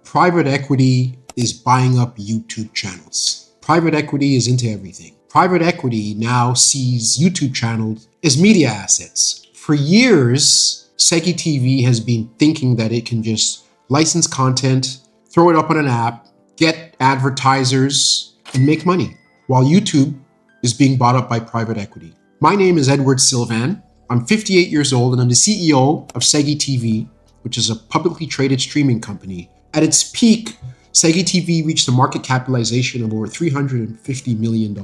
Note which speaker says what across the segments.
Speaker 1: Private equity is buying up YouTube channels. Private equity is into everything. Private equity now sees YouTube channels as media assets. For years, Segi TV has been thinking that it can just license content, throw it up on an app, get advertisers, and make money, while YouTube is being bought up by private equity. My name is Edward Sylvan. I'm 58 years old and I'm the CEO of Segi TV, which is a publicly traded streaming company. At its peak, Segi TV reached a market capitalization of over $350 million.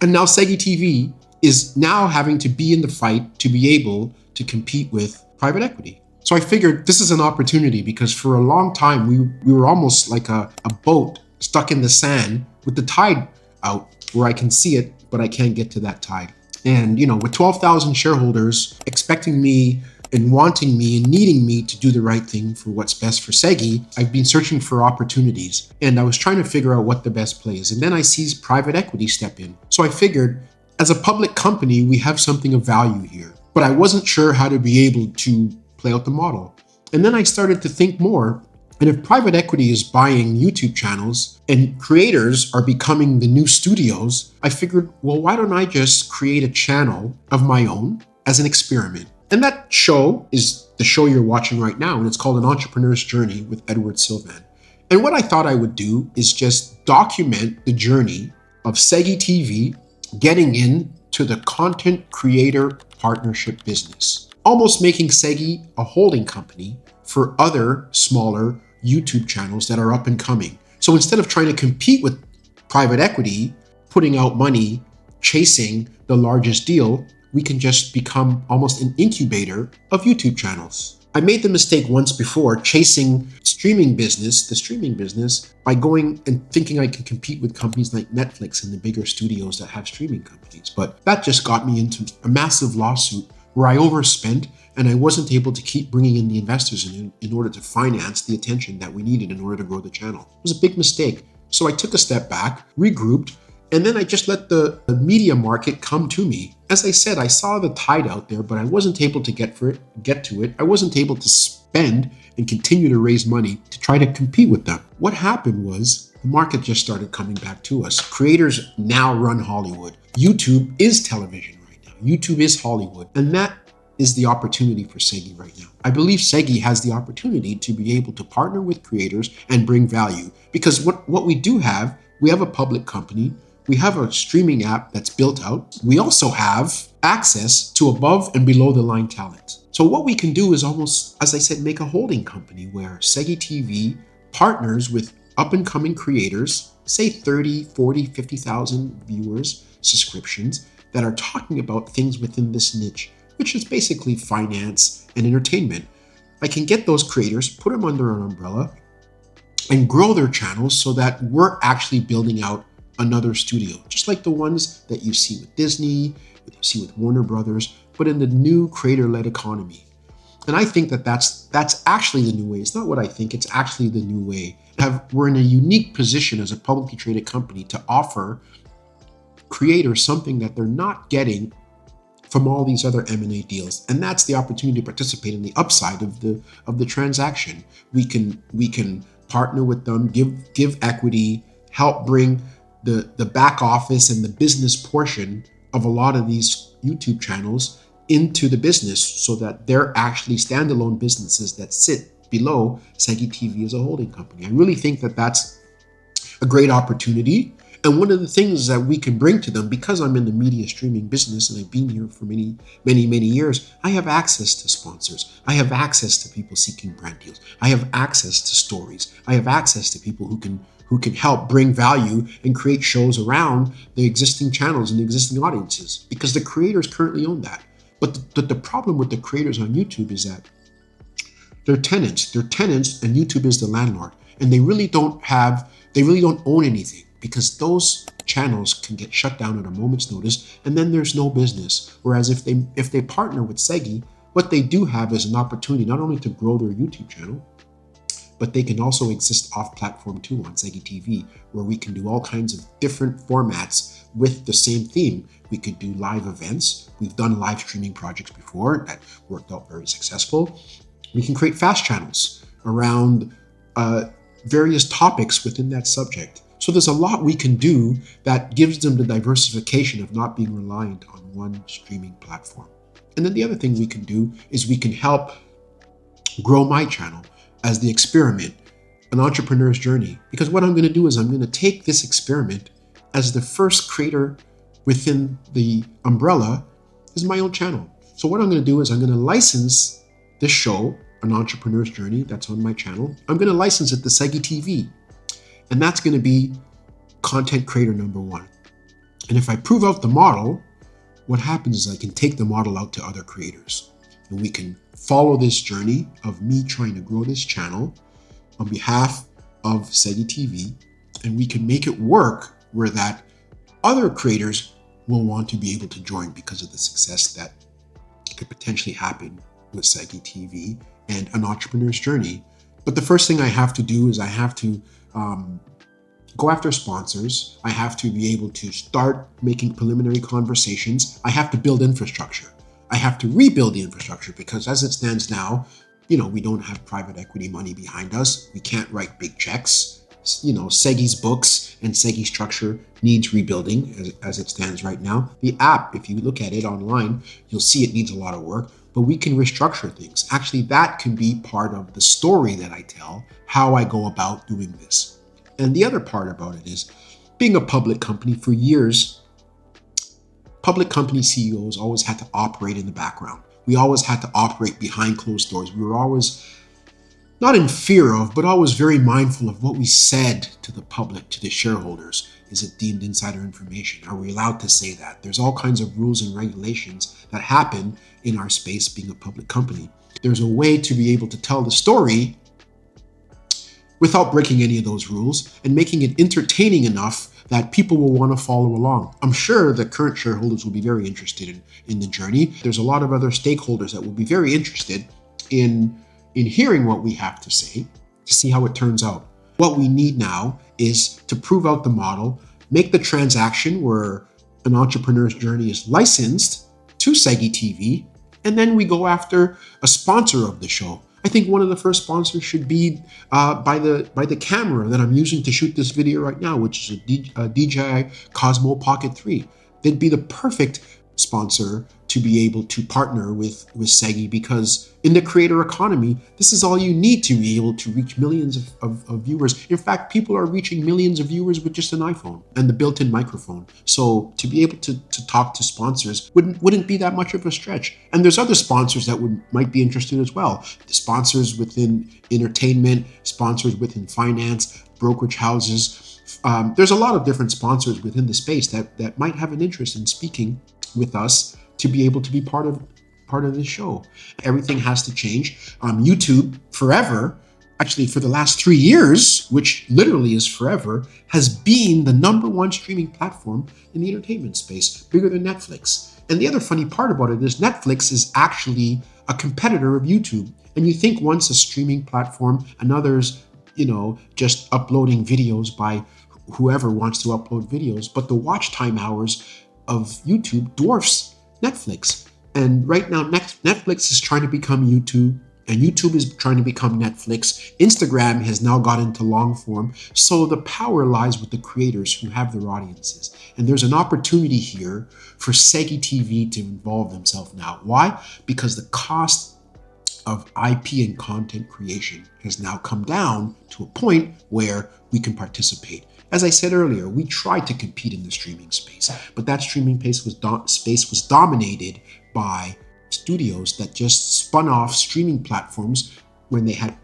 Speaker 1: And now Segi TV is now having to be in the fight to be able to compete with private equity. So I figured this is an opportunity because for a long time, we were almost like a boat stuck in the sand with the tide out where I can see it, but I can't get to that tide. And, with 12,000 shareholders expecting me and wanting me and needing me to do the right thing for what's best for Segi, I've been searching for opportunities and I was trying to figure out what the best play is. And then I see private equity step in. So I figured as a public company, we have something of value here, but I wasn't sure how to be able to play out the model. And then I started to think more. And if private equity is buying YouTube channels and creators are becoming the new studios, I figured, well, why don't I just create a channel of my own as an experiment? And that show is the show you're watching right now, and it's called An Entrepreneur's Journey with Edward Sylvan. And what I thought I would do is just document the journey of Segi TV getting into the content creator partnership business, almost making Segi a holding company for other smaller YouTube channels that are up and coming. So instead of trying to compete with private equity, putting out money, chasing the largest deal, we can just become almost an incubator of YouTube channels. I made the mistake once before chasing the streaming business, by going and thinking I can compete with companies like Netflix and the bigger studios that have streaming companies. But that just got me into a massive lawsuit where I overspent and I wasn't able to keep bringing in the investors in order to finance the attention that we needed in order to grow the channel. It was a big mistake. So I took a step back, regrouped, and then I just let the media market come to me. As I said, I saw the tide out there, but I wasn't able to get to it. I wasn't able to spend and continue to raise money to try to compete with them. What happened was the market just started coming back to us. Creators now run Hollywood. YouTube is television right now. YouTube is Hollywood. And that is the opportunity for Segi right now. I believe Segi has the opportunity to be able to partner with creators and bring value. Because what we do have, we have a public company. We have a streaming app that's built out. We also have access to above and below the line talent. So what we can do is almost, as I said, make a holding company where Segi TV partners with up and coming creators, say 30, 40, 50,000 viewers, subscriptions that are talking about things within this niche, which is basically finance and entertainment. I can get those creators, put them under an umbrella and grow their channels so that we're actually building out another studio, just like the ones that you see with Disney, that you see with Warner Brothers, but in the new creator-led economy. And I think that that's actually the new way. It's not what I think, it's actually the new way. We're in a unique position as a publicly traded company to offer creators something that they're not getting from all these other M&A deals. And that's the opportunity to participate in the upside of the transaction. We can partner with them, give equity, help bring the back office and the business portion of a lot of these YouTube channels into the business so that they're actually standalone businesses that sit below Segi TV as a holding company. I really think that that's a great opportunity. And one of the things that we can bring to them, because I'm in the media streaming business and I've been here for many, many, many years, I have access to sponsors. I have access to people seeking brand deals. I have access to stories. I have access to people who can help bring value and create shows around the existing channels and the existing audiences, because the creators currently own that. But the problem with the creators on YouTube is that they're tenants and YouTube is the landlord. And they really don't own anything, because those channels can get shut down at a moment's notice and then there's no business. Whereas if they partner with Segi, what they do have is an opportunity not only to grow their YouTube channel, but they can also exist off-platform too on Segi TV, where we can do all kinds of different formats with the same theme. We could do live events. We've done live streaming projects before that worked out very successful. We can create fast channels around various topics within that subject. So there's a lot we can do that gives them the diversification of not being reliant on one streaming platform. And then the other thing we can do is we can help grow my channel as the experiment, an entrepreneur's journey. Because what I'm going to do is I'm going to take this experiment as the first creator within the umbrella is my own channel. So what I'm going to do is I'm going to license this show, An Entrepreneur's Journey, that's on my channel. I'm going to license it to Segi TV. And that's going to be content creator number one. And if I prove out the model, what happens is I can take the model out to other creators. And we can follow this journey of me trying to grow this channel on behalf of Segi TV. And we can make it work where that other creators will want to be able to join because of the success that could potentially happen with Segi TV and An Entrepreneur's Journey. But the first thing I have to do is I have to go after sponsors. I have to be able to start making preliminary conversations. I have to build infrastructure. I have to rebuild the infrastructure because as it stands now, we don't have private equity money behind us. We can't write big checks. Segi's books and Segi structure needs rebuilding as it stands right now. The app, if you look at it online, you'll see it needs a lot of work, but we can restructure things. Actually, that can be part of the story that I tell, how I go about doing this. And the other part about it is being a public company for years, public company CEOs always had to operate in the background. We always had to operate behind closed doors. We were always not in fear of, but always very mindful of what we said to the public, to the shareholders. Is it deemed insider information? Are we allowed to say that? There's all kinds of rules and regulations that happen in our space being a public company. There's a way to be able to tell the story without breaking any of those rules and making it entertaining enough that people will want to follow along. I'm sure the current shareholders will be very interested in the journey. There's a lot of other stakeholders that will be very interested in hearing what we have to say to see how it turns out. What we need now is to prove out the model, make the transaction where An Entrepreneur's Journey is licensed to Segi TV, and then we go after a sponsor of the show. I think one of the first sponsors should be by the camera that I'm using to shoot this video right now, which is a DJI Cosmo Pocket 3. They'd be the perfect sponsor to be able to partner with Segi, because in the creator economy, this is all you need to be able to reach millions of viewers. In fact, people are reaching millions of viewers with just an iPhone and the built-in microphone. So to be able to talk to sponsors wouldn't be that much of a stretch. And there's other sponsors that might be interested as well. The sponsors within entertainment, sponsors within finance, brokerage houses. There's a lot of different sponsors within the space that might have an interest in speaking with us to be able to be part of this show. Everything has to change. YouTube forever, actually for the last 3 years, which literally is forever, has been the number one streaming platform in the entertainment space, bigger than Netflix. And the other funny part about it is Netflix is actually a competitor of YouTube. And you think once a streaming platform and others, just uploading videos by whoever wants to upload videos, but the watch time hours of YouTube dwarfs Netflix. And right now, Netflix is trying to become YouTube, and YouTube is trying to become Netflix. Instagram has now got into long form. So the power lies with the creators who have their audiences. And there's an opportunity here for Segi TV to involve themselves now. Why? Because the cost of IP and content creation has now come down to a point where we can participate. As I said earlier, we tried to compete in the streaming space, but that streaming space was dominated by studios that just spun off streaming platforms when they had,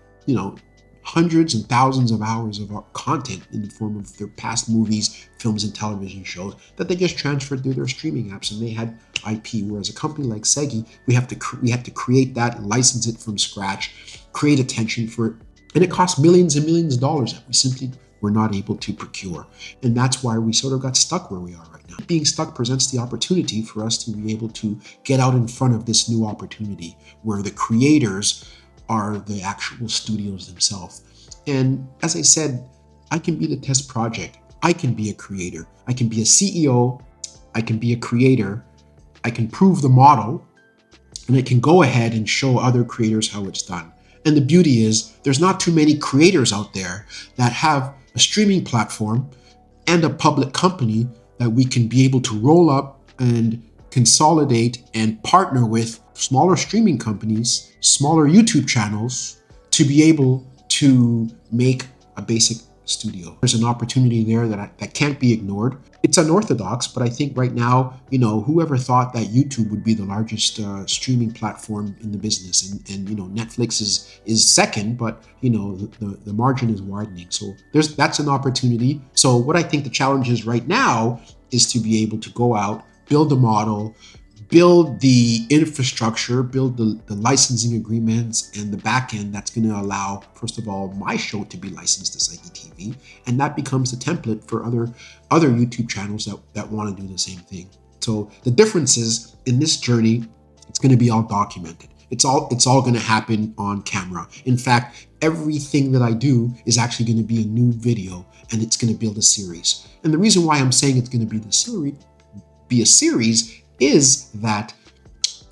Speaker 1: hundreds and thousands of hours of content in the form of their past movies, films, and television shows that they just transferred through their streaming apps, and they had IP. Whereas a company like Segi, we have to create that, license it from scratch, create attention for it, and it costs millions and millions of dollars that we simply were not able to procure. And that's why we sort of got stuck where we are right now. Being stuck presents the opportunity for us to be able to get out in front of this new opportunity where the creators are the actual studios themselves. And as I said, I can be the test project. I can be a creator. I can be a CEO. I can be a creator. I can prove the model, and I can go ahead and show other creators how it's done. And the beauty is there's not too many creators out there that have a streaming platform and a public company that we can be able to roll up and consolidate and partner with smaller streaming companies, smaller YouTube channels, to be able to make a basic studio. There's an opportunity there that can't be ignored. It's unorthodox, but I think right now, whoever thought that YouTube would be the largest streaming platform in the business, and Netflix is second, but the margin is widening. So that's an opportunity. So what I think the challenge is right now is to be able to go out, build a model, build the infrastructure, build the licensing agreements and the back end that's going to allow, first of all, my show to be licensed to Segi TV, and that becomes the template for other YouTube channels that want to do the same thing. So the differences in this journey, it's going to be all documented. It's all going to happen on camera. In fact, everything that I do is actually going to be a new video, and it's going to build a series. And the reason why I'm saying it's going to be a series is that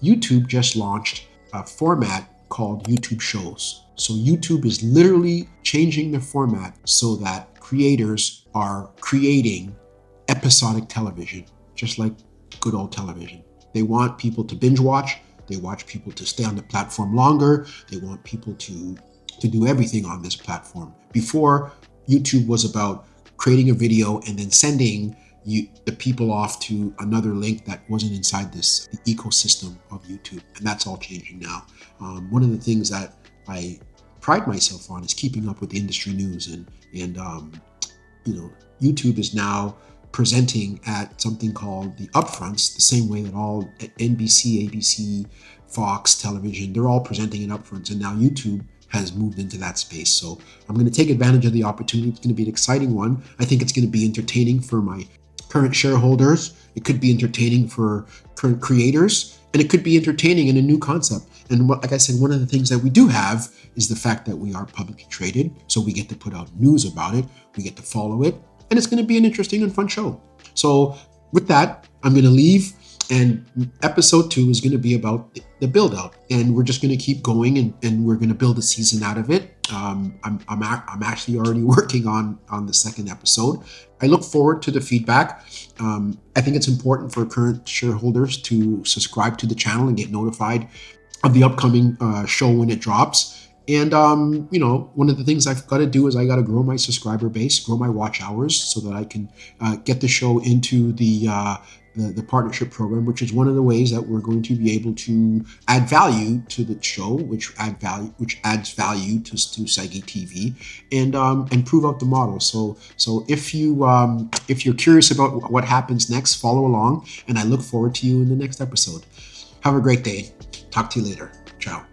Speaker 1: YouTube just launched a format called YouTube Shows. So YouTube is literally changing the format so that creators are creating episodic television, just like good old television. They want people to binge watch. They want people to stay on the platform longer. They want people to do everything on this platform. Before, YouTube was about creating a video and then sending the people off to another link that wasn't inside the ecosystem of YouTube, and that's all changing now. One of the things that I pride myself on is keeping up with the industry news, and YouTube is now presenting at something called the upfronts, the same way that all NBC, ABC, Fox television, they're all presenting in upfronts, and now YouTube has moved into that space. So I'm going to take advantage of the opportunity. It's going to be an exciting one. I think it's going to be entertaining for my current shareholders. It could be entertaining for current creators, and it could be entertaining in a new concept. And like I said, one of the things that we do have is the fact that we are publicly traded, so we get to put out news about it, we get to follow it, and it's going to be an interesting and fun show. So with that, I'm going to leave, and episode 2 is going to be about the build out, and we're just going to keep going, and we're going to build a season out of it. I'm actually already working on the second episode. I look forward to the feedback. I think it's important for current shareholders to subscribe to the channel and get notified of the upcoming show when it drops. And one of the things I've got to do is I got to grow my subscriber base, grow my watch hours, so that I can get the show into the partnership program, which is one of the ways that we're going to be able to add value to the show, which adds value to Segi TV, and prove out the model. So if you're curious about what happens next, follow along, and I look forward to you in the next episode. Have a great day. Talk to you later. Ciao.